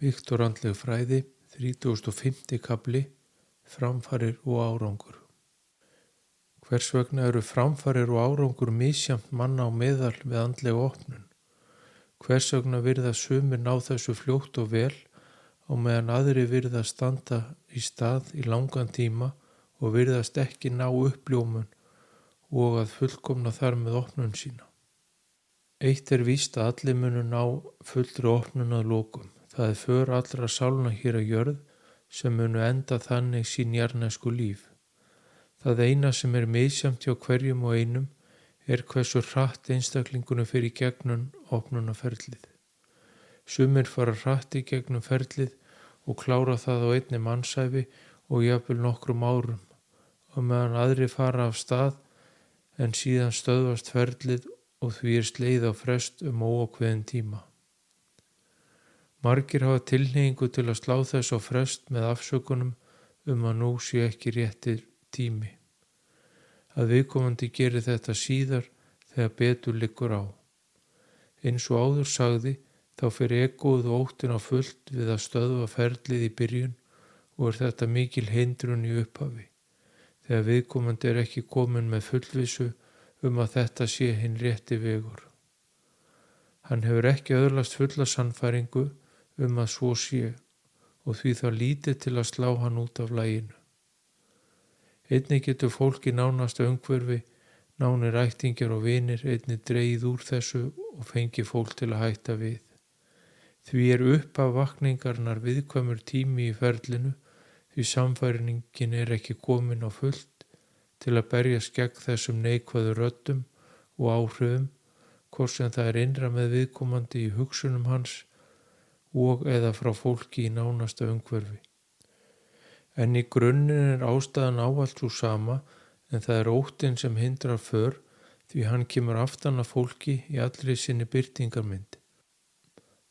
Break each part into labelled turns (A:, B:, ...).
A: Viktorandleg fræði, 35. kafli, framfarir og árangur. Hvers vegna eru framfarir og árangur misjafnt manna á meðal við andlega opnun? Hvers vegna virða sumir ná þessu fljótt og vel á meðan aðri virða standa í stað í langan tíma og virðast ekki ná uppljómun og að fullkomna þar með opnun sína? Eitt er víst að allir munu ná fullri opnun að lokum. Það er för allra sálna hér á jörð sem munu enda þannig sín jarðnesku líf. Það eina sem er misjafnt hjá hverjum og einum er hversu hratt einstaklingunum fer í gegnum opnunarferlið. Sumir fara hratt í gegnum ferlið og klára það á einni mannsævi og jafnvel nokkrum árum, og meðan aðri fara af stað en síðan stöðvast ferlið og því er slegið á frest óákveðinn tíma. Margir hafa tilhneigingu til að slá þess á frest með afsökunum að nú sé ekki réttir tími. Að viðkomandi gerir þetta síðar þegar betur liggur á. Eins og áður sagði, þá fer egóið og óttinn á fullt við að stöðva ferlið í byrjun og er þetta mikil hindrun í upphafi, þegar viðkomandi er ekki komin með fullvissu að þetta sé hinn rétti vegur. Hann hefur ekki öðlast fulla sannfæringu að svo sé og því það lítið til að slá hann út af laginu. Einnig getur fólk í nánasta umhverfi, nánir ættingjar og vinir, einnig dregið úr þessu og fengið fólk til að hætta við. Því er upphaf vakningarnar viðkvæmur tími í ferlinu, því samfæringin er ekki komin á fullt til að berjast gegn þessum neikvæðu röddum og áhrifum, hvort sem það er innra með viðkomandi í hugsunum hans og eða frá fólki í nánasta umhverfi. En í grunninn er ástæðan ávallt sú sama, en það er óttinn sem hindrar för, því hann kemur aftan að fólki í allri sinni birtingarmynd.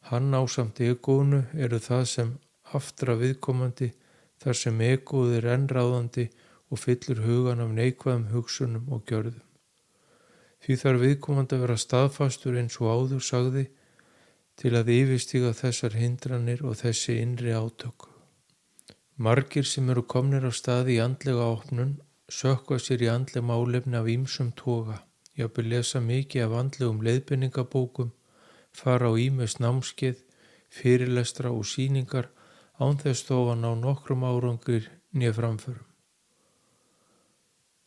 A: Hann ásamt egóinu eru það sem aftra viðkomandi, þar sem egóið er enn ráðandi og fyllir hugan af neikvæðum hugsunum og gjörðum. Því þarf viðkomandi að vera staðfastur eins og áður sagði, til að yfirstíga þessar hindranir og þessi innri átök. Margir sem eru komnir á stað í andlega opnun sökkva sér í andleg málefni af ýmsum toga, jafnvel lesa mikið af andlegum leiðbeiningabókum, fara á ýmis námskeið, fyrirlestra og sýningar án þess þó að ná nokkrum árangri né framförum.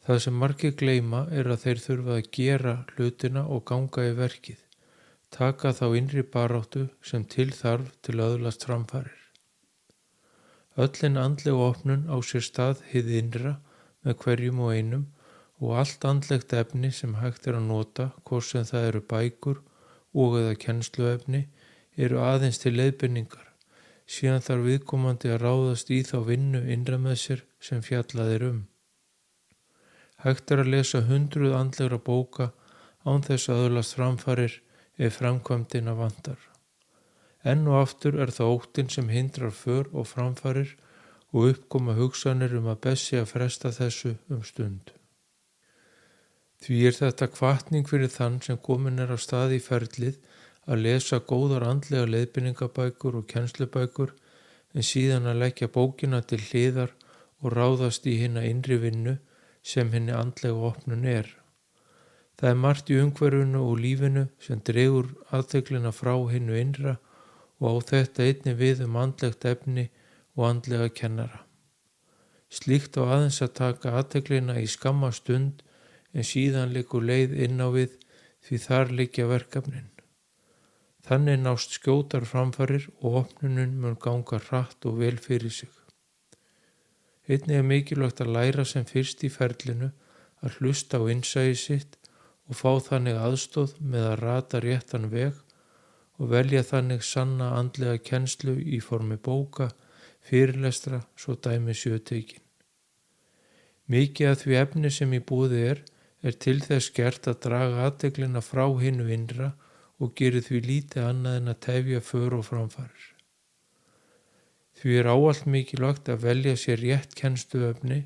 A: Það sem margir gleyma er að þeir þurfa að gera hlutina og ganga í verkið, taka þá innri baráttu sem til þarf til að öðlast framfarir. Öllin andlega opnun á sér stað hið innra með hverjum og einum og allt andlegt efni sem hægt er að nota, hvort sem það eru bækur og eða kennsluefni, eru aðeins til leiðbeiningar. Síðan þarf viðkomandi að ráðast í þá vinnu innra með sér sem fjallað er Hægt er að lesa 100 andlegra bóka án þess að öðlast framfarir ef framkvæmdina vantar. Enn og aftur er það óttinn sem hindrar för og framfarir og uppkoma hugsanir að best sé að fresta þessu stund. Því er þetta hvatning fyrir þann sem komin er á stað í ferlið að lesa góðar andlega leiðbeiningabækur og kennslubækur en síðan að leggja bókina til hliðar og ráðast í hina innri vinnu sem henni andlega opnun er. Það er margt í umhverfinu og lífinu sem dregur athyglinna frá hinu innra og á þetta einnig við andlegt efni og andlega kennara. Slíkt á aðeins að taka athyglina í skamma stund en síðan liggur leið inn á við því þar liggja verkefnin. Þannig nást skjótar framfarir og opnunin mun ganga hratt og vel fyrir sig. Einnig er mikilvægt að læra sem fyrst í ferlinu að hlusta á innsæi sitt og fá þannig aðstoð með að rata réttan veg og velja þannig sanna andlega kennslu í formi bóka, fyrirlestra, svo dæmi séu tekin. Mikið af því efni sem í boði er til þess gert að draga athyglina frá hinu innra og gerir því lítið annað en að tefja för og framfarir. Því er ávallt mikilvægt að velja sér rétt kennsluefni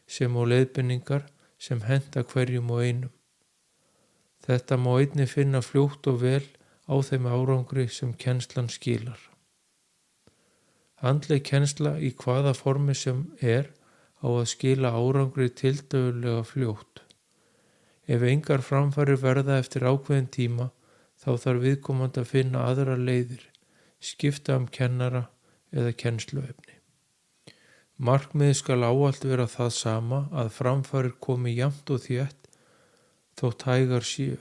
A: sem og leiðbeiningar sem henta hverjum og einum. Þetta má einnig finna fljótt og vel á þeim árangri sem kennslan skilar. Andleg kennsla í hvaða formi sem er á að skila árangri tiltölulega fljótt. Ef engar framfarir verða eftir ákveðin tíma, þá þarf viðkomandi að finna aðrar leiðir, skipta kennara eða kennsluefni. Markmiðið skal ávallt vera það sama að framfarir komi jafnt og þétt þótt hægar séu.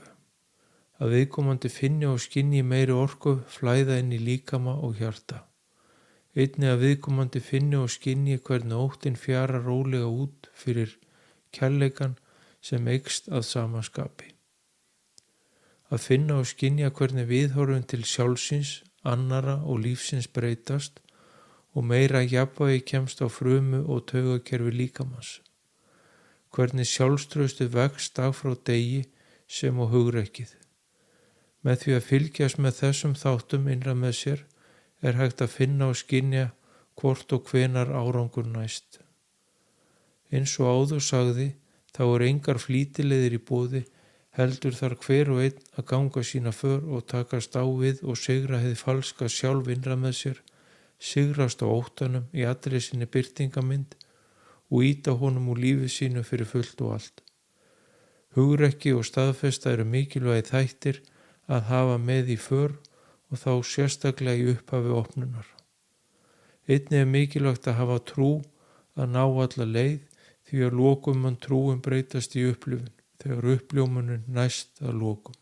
A: Að viðkomandi finni og skynji meiri orku flæða inn í líkama og hjarta. Einnig að viðkomandi finni og skynji hvernig óttinn fjara rólega út fyrir kærleikann sem eykst að sama skapi. Að finna og skynja hvernig viðhorfin til sjálfsins, annara og lífsins breytast og meira jafnvægi kemst á frumu og taugakerfi líkamans. Hvernig sjálfstrausti vex dag frá degi sem og hugrekkið. Með því að fylgjast með þessum þáttum innra með sér er hægt að finna og skynja hvort og hvenar árangur næst. Eins og áður sagði, þá engar flýtileiðir í boði, heldur þar hver og einn að ganga sína för og takast á við og sigra hið falska sjálf innra með sér, sigrast á óttanum í allri sinni birtingamynd og ýta honum úr lífi sínu fyrir fullt og allt. Hugrekki og staðfesta eru mikilvægi þættir að hafa með í för og þá sérstaklega í upphafi opnunar. Einnig mikilvægt að hafa trú að ná alla leið því að lokum trúin breytast í upplifun þegar uppljómunin næst að lokum.